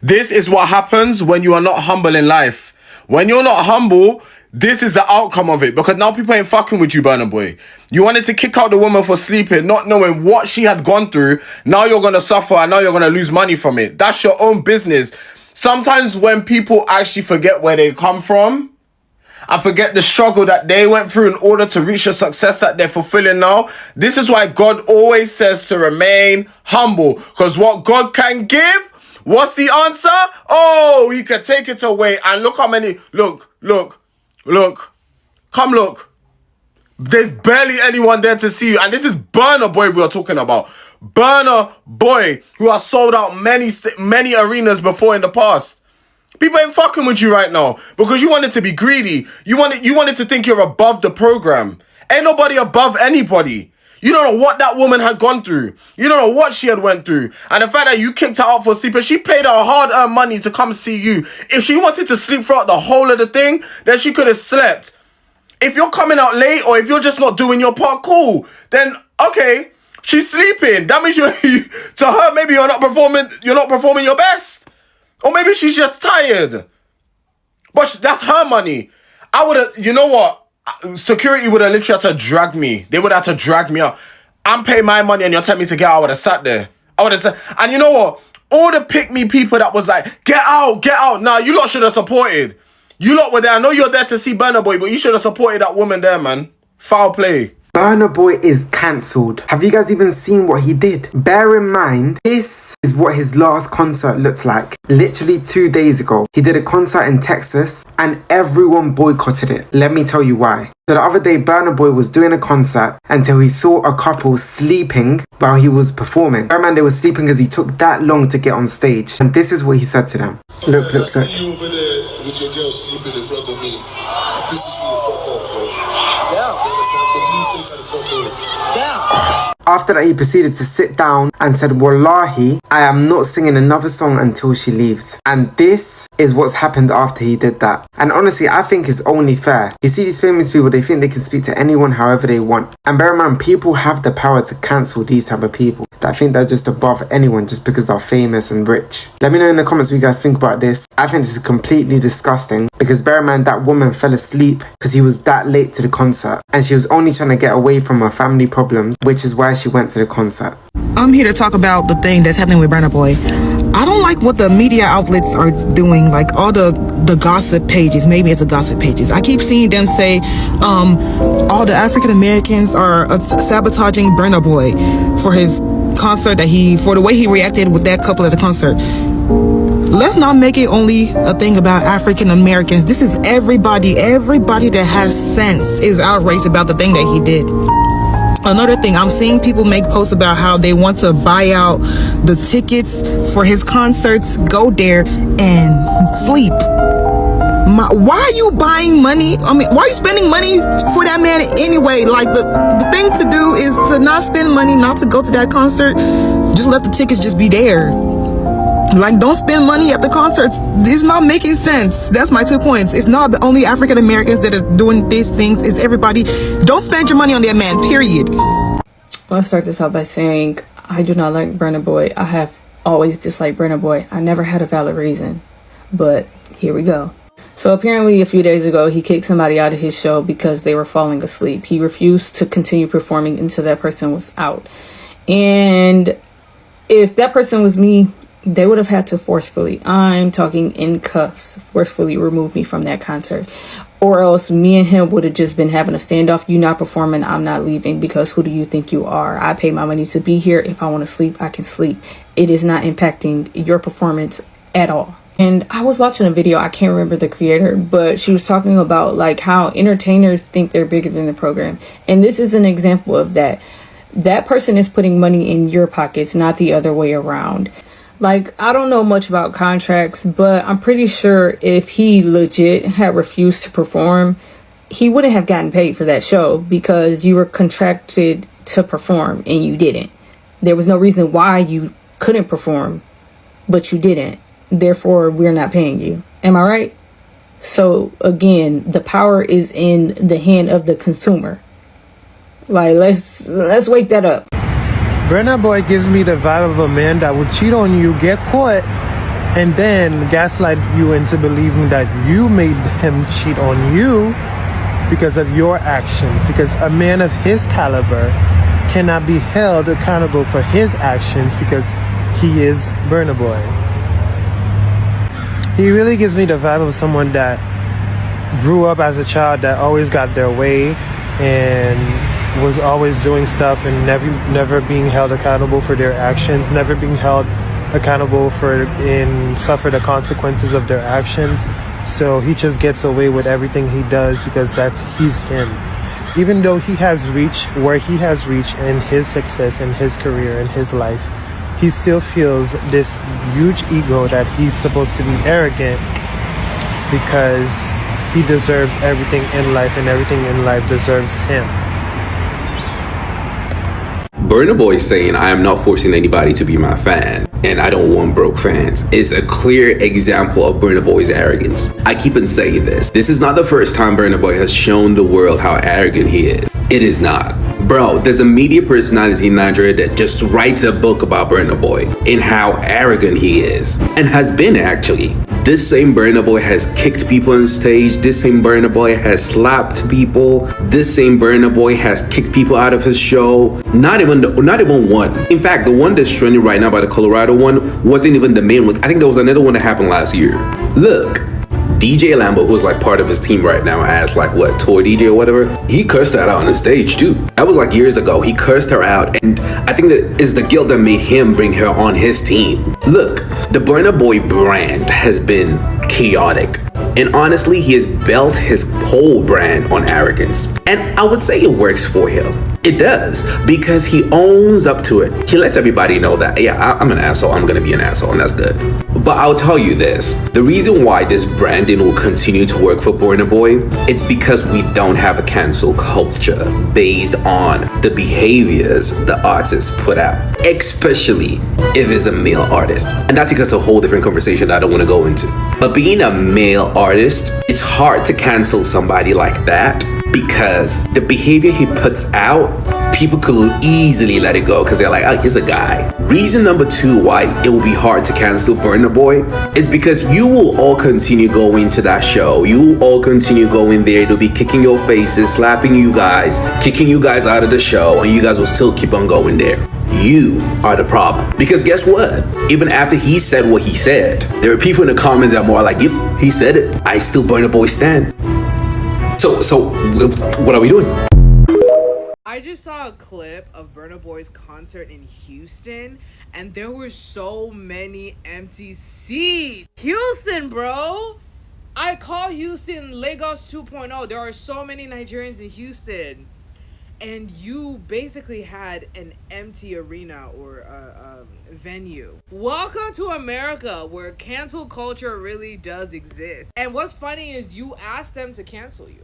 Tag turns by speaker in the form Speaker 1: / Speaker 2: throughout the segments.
Speaker 1: This is what happens when you are not humble in life. When you're not humble, this is the outcome of it. Because now people ain't fucking with you, Burna Boy. You wanted to kick out the woman for sleeping, not knowing what she had gone through. Now you're going to suffer and now you're going to lose money from it. That's your own business. Sometimes when people actually forget where they come from and forget the struggle that they went through in order to reach the success that they're fulfilling now, this is why God always says to remain humble. Because what God can give, what's the answer? Oh, he can take it away. And look how many, look. Come look. There's barely anyone there to see you. And this is Burna Boy we are talking about. Burna Boy, who has sold out many arenas before in the past. People ain't fucking with you right now because you wanted to be greedy. You wanted to think you're above the program. Ain't nobody above anybody. You don't know what that woman had gone through. You don't know what she had went through. And the fact that you kicked her out for sleep, and she paid her hard-earned money to come see you. If she wanted to sleep throughout the whole of the thing, then she could have slept. If you're coming out late or if you're just not doing your part, cool. Then, okay, she's sleeping. That means to her, maybe you're not performing your best. Or maybe she's just tired. But that's her money. I would have, you know what? Security would have literally had to drag me. They would have to drag me out. I'm paying my money and you're telling me to get out. I would have sat there. I would have said, and you know what? All the pick-me people that was like, get out. Nah, you lot should have supported. You lot were there. I know you're there to see Burna Boy, but you should have supported that woman there, man. Foul play.
Speaker 2: Burna Boy is cancelled. Have you guys even seen what he did? Bear in mind, this is what his last concert looks like. Literally 2 days ago, he did a concert in Texas and everyone boycotted it. Let me tell you why. So the other day, Burna Boy was doing a concert until he saw a couple sleeping while he was performing. Bear in mind, they were sleeping because he took that long to get on stage. And this is what he said to them. Look.
Speaker 3: I see you over there with your girl sleeping in front of me. This is you the fuck off, bro. Yeah. So please take her the fuck off. Yeah.
Speaker 2: After that, he proceeded to sit down and said, Wallahi, I am not singing another song until she leaves. And this is what's happened after he did that. And honestly, I think it's only fair. You see these famous people, they think they can speak to anyone however they want. And bear in mind, people have the power to cancel these type of people that think they're just above anyone just because they're famous and rich. Let me know in the comments what you guys think about this. I think this is completely disgusting because bear in mind, that woman fell asleep because he was that late to the concert. And she was only trying to get away from her family problems, which is why she went to the concert.
Speaker 4: I'm here to talk about the thing that's happening with Burna Boy. I don't like what the media outlets are doing, like all the gossip pages. Maybe it's the gossip pages. I keep seeing them say all the African Americans are sabotaging Burna Boy for his concert, for the way he reacted with that couple at the concert. Let's not make it only a thing about African Americans. This is everybody that has sense is outraged about the thing that he did. Another thing, I'm seeing people make posts about how they want to buy out the tickets for his concerts, go there and sleep. Why are you buying money? Why are you spending money for that man anyway? Like, the thing to do is to not spend money, not to go to that concert. Just let the tickets just be there. Like, don't spend money at the concerts. It's not making sense. That's my 2 points. It's not only African Americans that are doing these things. It's everybody. Don't spend your money on that man, period.
Speaker 5: I'll start this out by saying I do not like Burna Boy. I have always disliked Burna Boy. I never had a valid reason. But here we go. So apparently a few days ago, he kicked somebody out of his show because they were falling asleep. He refused to continue performing until that person was out. And if that person was me, they would have had to forcefully, I'm talking in cuffs, forcefully remove me from that concert. Or else me and him would have just been having a standoff. You not performing, I'm not leaving, because who do you think you are? I pay my money to be here. If I want to sleep, I can sleep. It is not impacting your performance at all. And I was watching a video, I can't remember the creator, but she was talking about like how entertainers think they're bigger than the program. And this is an example of that. That person is putting money in your pockets, not the other way around. Like, I don't know much about contracts, but I'm pretty sure if he legit had refused to perform, he wouldn't have gotten paid for that show because you were contracted to perform and you didn't. There was no reason why you couldn't perform, but you didn't. Therefore, we're not paying you. Am I right? So again, the power is in the hand of the consumer. Like, let's wake that up.
Speaker 6: Burna Boy gives me the vibe of a man that would cheat on you, get caught, and then gaslight you into believing that you made him cheat on you because of your actions, because a man of his caliber cannot be held accountable for his actions because he is Burna Boy. He really gives me the vibe of someone that grew up as a child that always got their way and was always doing stuff and never being held accountable for their actions, never being held accountable for and suffer the consequences of their actions. So he just gets away with everything he does because he's him. Even though he has reached where he has reached in his success in his career in his life, he still feels this huge ego that he's supposed to be arrogant because he deserves everything in life and everything in life deserves him.
Speaker 7: Burna Boy saying, I am not forcing anybody to be my fan, and I don't want broke fans, is a clear example of Burna Boy's arrogance. I keep on saying this. This is not the first time Burna Boy has shown the world how arrogant he is. It is not. Bro, there's a media personality in Nigeria that just writes a book about Burna Boy and how arrogant he is, and has been actually. This same Burna Boy has kicked people on stage. This same Burna Boy has slapped people. This same Burna Boy has kicked people out of his show. Not even one. In fact, the one that's trending right now by the Colorado one wasn't even the main one. I think there was another one that happened last year. Look, DJ Lambo, who's like part of his team right now as like what, tour DJ or whatever, he cursed her out on the stage too. That was like years ago. He cursed her out, and I think that is the guilt that made him bring her on his team. Look, the Burna Boy brand has been chaotic, and honestly, he has built his whole brand on arrogance, and I would say it works for him. It does, because he owns up to it. He lets everybody know that, yeah, I'm an asshole, I'm gonna be an asshole, and that's good. But I'll tell you this, the reason why this branding will continue to work for Burna Boy, it's because we don't have a cancel culture based on the behaviors the artists put out, especially if it's a male artist. And that takes us a whole different conversation that I don't want to go into. But being a male artist, it's hard to cancel somebody like that because the behavior he puts out, people could easily let it go because they're like, oh, he's a guy. Reason number two why it will be hard to cancel Burna Boy is because you will all continue going to that show. You will all continue going there. They'll be kicking your faces, slapping you guys, kicking you guys out of the show, and you guys will still keep on going there. You are the problem. Because guess what? Even after he said what he said, there are people in the comments that are more like, yep, he said it. I still Burna Boy stan. So what are we doing?
Speaker 8: I just saw a clip of Burna Boy's concert in Houston, and there were so many empty seats. Houston, bro! I call Houston Lagos 2.0. There are so many Nigerians in Houston. And you basically had an empty arena or venue. Welcome to America, where cancel culture really does exist. And what's funny is you asked them to cancel you.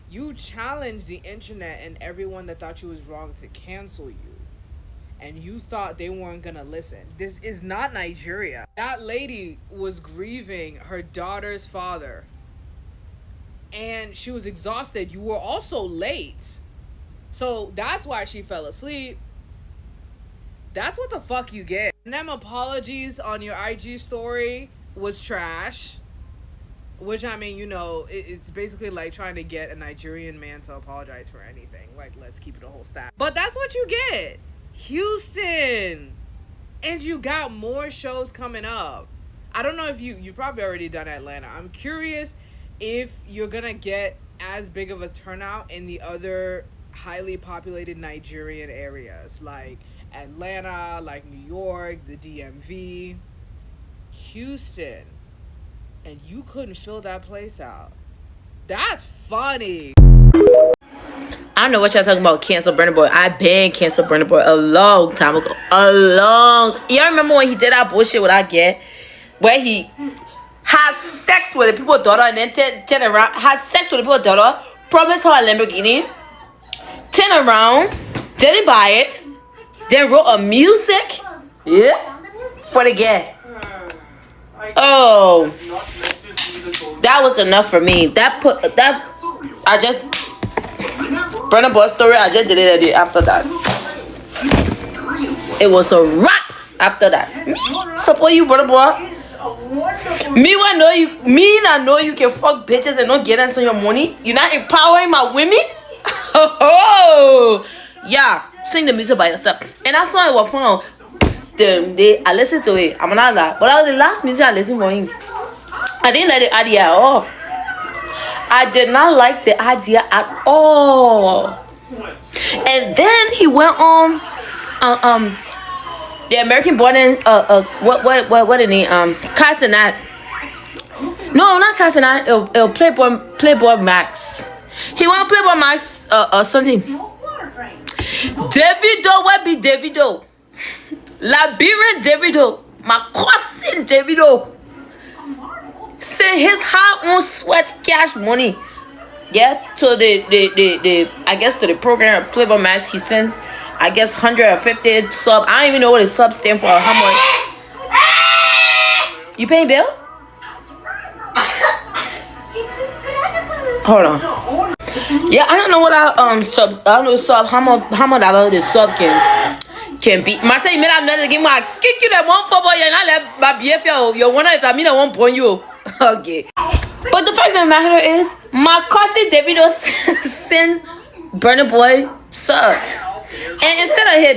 Speaker 8: You challenged the internet and everyone that thought you was wrong to cancel you. And you thought they weren't gonna listen. This is not Nigeria. That lady was grieving her daughter's father. And she was exhausted. You were also late. So that's why she fell asleep. That's what the fuck you get. And them apologies on your IG story was trash. Which, I mean, you know, it's basically like trying to get a Nigerian man to apologize for anything. Like, let's keep it a whole stack. But that's what you get. Houston. And you got more shows coming up. I don't know if you've probably already done Atlanta. I'm curious if you're gonna get as big of a turnout in the other highly populated Nigerian areas. Like Atlanta, like New York, the DMV. Houston. And you couldn't fill that place out. That's funny.
Speaker 9: I don't know what y'all talking about. Cancel Burna Boy. I been canceled Burna Boy a long time ago. Y'all remember when he did that bullshit with I Get, where he had sex with the people's daughter and then turn around, had sex with the people's daughter, promised her a Lamborghini, turn around, didn't buy it, then wrote a music, for the girl. Oh, that was enough for me. Burna Boy story, I just deleted it after that. It was a wrap. After that, me support you, Burna Boy. Me want know you. Me not know you can fuck bitches and not get us your money. You not empowering my women. Oh, yeah. Sing the music by yourself. And that song was from I listened to it. I'm not that, but that was the last music I listened for him. I didn't like the idea at all. I did not like the idea at all. And then he went on, the American born in what the name Casanat. No, not Casanat. Playboy Max. He went Playboy Max something. Davido, what be Davido? Liberian Davido, my cousin Davido. Send his hard-earned sweat cash money, yeah, to the I guess to the program Playboy Max. He sent, I guess, 150 sub. I don't even know what the sub stand for. How much? You paying bill? Hold on. Yeah, I don't know what sub. I don't know sub. How much dollar the sub can be. Myself, you made another game. I kick you that one football. You're not let my behavior. You wanna if I mean I won't point you. Okay. But the fact of the matter is, my cousin Davido sent Burna Boy sub, and instead of his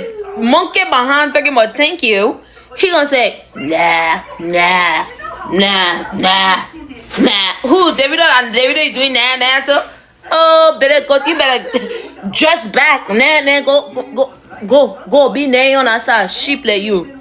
Speaker 9: monkey behind talking about thank you, he gonna say nah. Who Davido and Davido is doing nah so? Oh, better go. You better dress back. Nah, go. Be nah on our side. Sheep like you.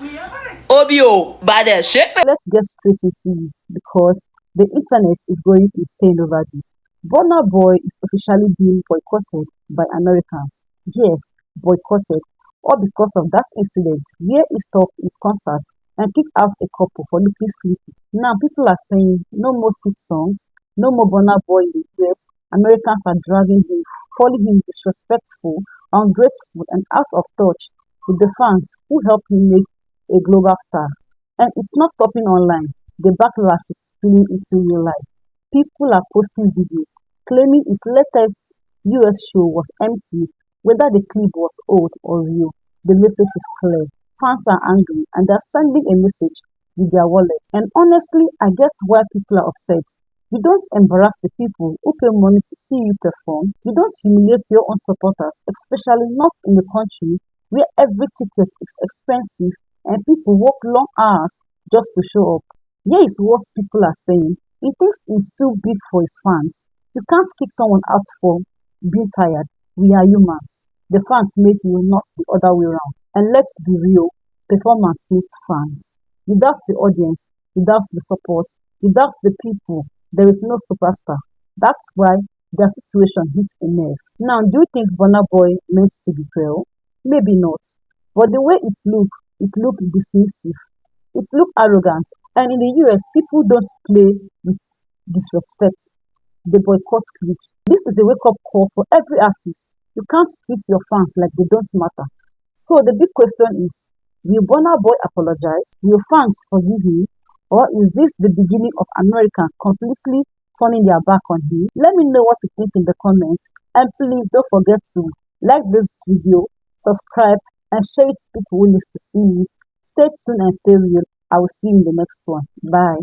Speaker 9: OBO, by the shit.
Speaker 10: Let's get straight into it because the internet is going insane over this. Burna Boy is officially being boycotted by Americans. Yes, boycotted, all because of that incident where he stopped his concert and kicked out a couple for looking sleepy. Now people are saying no more sweet songs, no more Burna Boy in the US. Americans are dragging him, calling him disrespectful, ungrateful, and out of touch with the fans who helped him make a global star. And it's not stopping online. The backlash is spilling into real life. People are posting videos claiming his latest US show was empty, whether the clip was old or real. The message is clear. Fans are angry and they're sending a message with their wallet. And honestly, I get why people are upset. You don't embarrass the people who pay money to see you perform. You don't humiliate your own supporters, especially not in a country where every ticket is expensive and people work long hours just to show up. Here is what people are saying. He thinks he's too big for his fans. You can't kick someone out for being tired. We are humans. The fans make you, not the other way around. And let's be real, performance needs fans. Without the audience, without the support, without the people, there is no superstar. That's why their situation hits a nerve. Now, do you think Burna Boy meant to be cruel? Maybe not. But the way it looked dismissive. It looked arrogant. And in the US, people don't play with disrespect. They boycott clips. This is a wake-up call for every artist. You can't treat your fans like they don't matter. So the big question is, will Burna Boy apologize? Will fans forgive him? Or is this the beginning of America completely turning their back on him? Let me know what you think in the comments. And please don't forget to like this video, subscribe, and share it to people who need to see it. Stay tuned and stay real. I will see you in the next one. Bye.